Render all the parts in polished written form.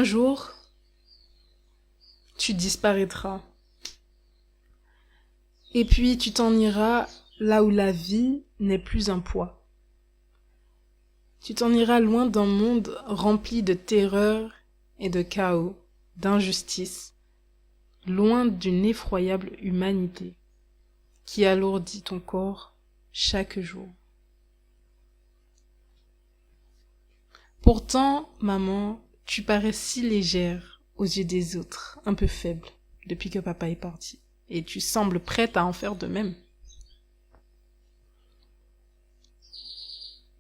un jour, tu disparaîtras. Et puis tu t'en iras là où la vie n'est plus un poids. Tu t'en iras loin d'un monde rempli de terreur et de chaos, d'injustice, loin d'une effroyable humanité qui alourdit ton corps chaque jour. Pourtant, maman, tu parais si légère aux yeux des autres, un peu faible, depuis que papa est parti. Et tu sembles prête à en faire de même.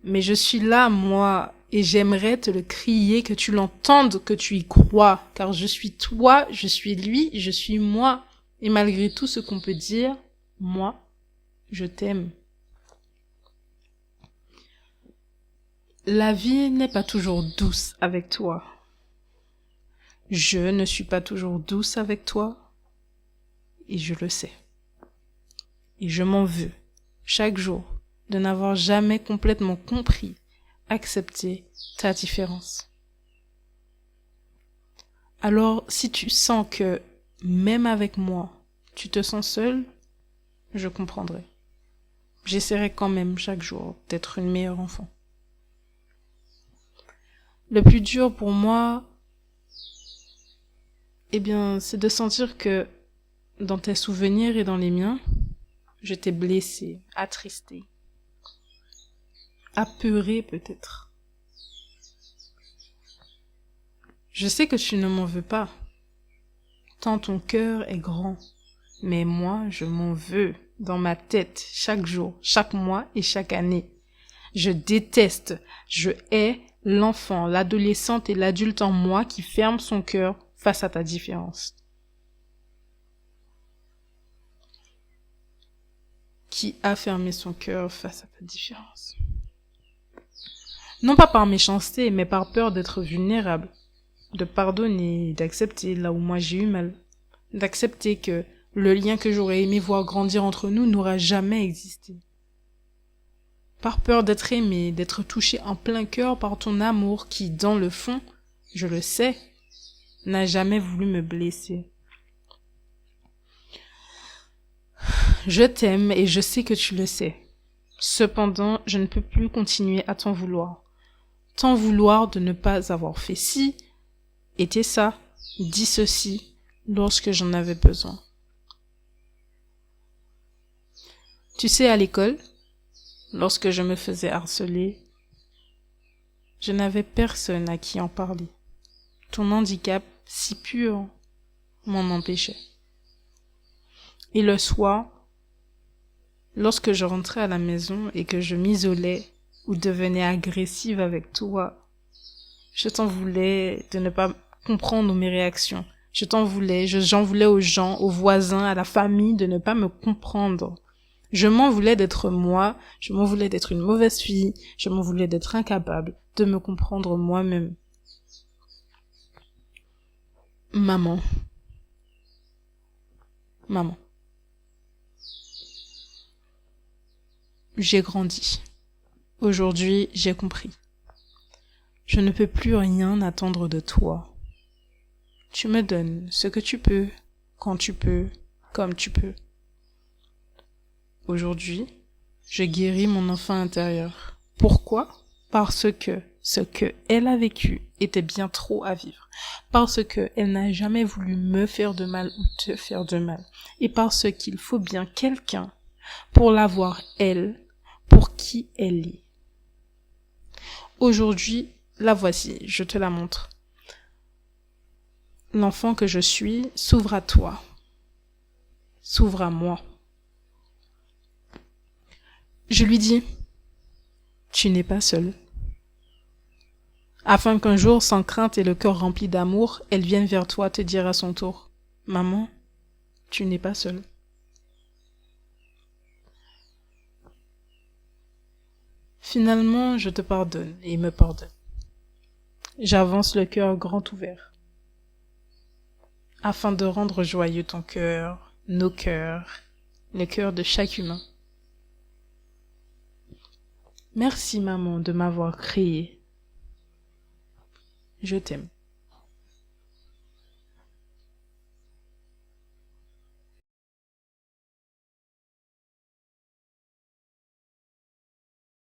Mais je suis là, moi, et j'aimerais te le crier, que tu l'entendes, que tu y crois, car je suis toi, je suis lui, je suis moi. Et malgré tout ce qu'on peut dire, moi, je t'aime. La vie n'est pas toujours douce avec toi. Je ne suis pas toujours douce avec toi, et je le sais. Et je m'en veux, chaque jour, de n'avoir jamais complètement compris, accepté ta différence. Alors, si tu sens que, même avec moi, tu te sens seul, je comprendrai. J'essaierai quand même chaque jour d'être une meilleure enfant. Le plus dur pour moi, c'est de sentir que, dans tes souvenirs et dans les miens, je t'ai blessé, attristé, apeuré peut-être. Je sais que tu ne m'en veux pas, tant ton cœur est grand, mais moi je m'en veux dans ma tête chaque jour, chaque mois et chaque année. Je déteste, je hais l'enfant, l'adolescente et l'adulte en moi qui ferme son cœur face à ta différence. Qui a fermé son cœur face à ta différence. Non pas par méchanceté, mais par peur d'être vulnérable, de pardonner, d'accepter là où moi j'ai eu mal, d'accepter que le lien que j'aurais aimé voir grandir entre nous n'aura jamais existé. Par peur d'être aimé, d'être touché en plein cœur par ton amour qui, dans le fond, je le sais, n'a jamais voulu me blesser. Je t'aime et je sais que tu le sais. Cependant, je ne peux plus continuer à t'en vouloir. T'en vouloir de ne pas avoir fait ci, été ça, dit ceci, lorsque j'en avais besoin. Tu sais, à l'école, lorsque je me faisais harceler, je n'avais personne à qui en parler. Ton handicap, si pur, m'en empêchait. Et le soir, lorsque je rentrais à la maison et que je m'isolais ou devenais agressive avec toi, je t'en voulais de ne pas comprendre mes réactions. J'en voulais aux gens, aux voisins, à la famille de ne pas me comprendre. Je m'en voulais d'être moi, je m'en voulais d'être une mauvaise fille, je m'en voulais d'être incapable de me comprendre moi-même. Maman. J'ai grandi. Aujourd'hui, j'ai compris. Je ne peux plus rien attendre de toi. Tu me donnes ce que tu peux, quand tu peux, comme tu peux. Aujourd'hui, je guéris mon enfant intérieur. Pourquoi? Parce que ce que elle a vécu était bien trop à vivre. Parce que elle n'a jamais voulu me faire de mal ou te faire de mal. Et parce qu'il faut bien quelqu'un pour l'avoir elle, pour qui elle est. Aujourd'hui, la voici, je te la montre. L'enfant que je suis s'ouvre à toi, s'ouvre à moi. Je lui dis, tu n'es pas seule. Afin qu'un jour, sans crainte et le cœur rempli d'amour, elle vienne vers toi te dire à son tour, maman, tu n'es pas seule. Finalement, je te pardonne et me pardonne. J'avance le cœur grand ouvert, afin de rendre joyeux ton cœur, nos cœurs, le cœur de chaque humain. Merci maman de m'avoir créé. Je t'aime.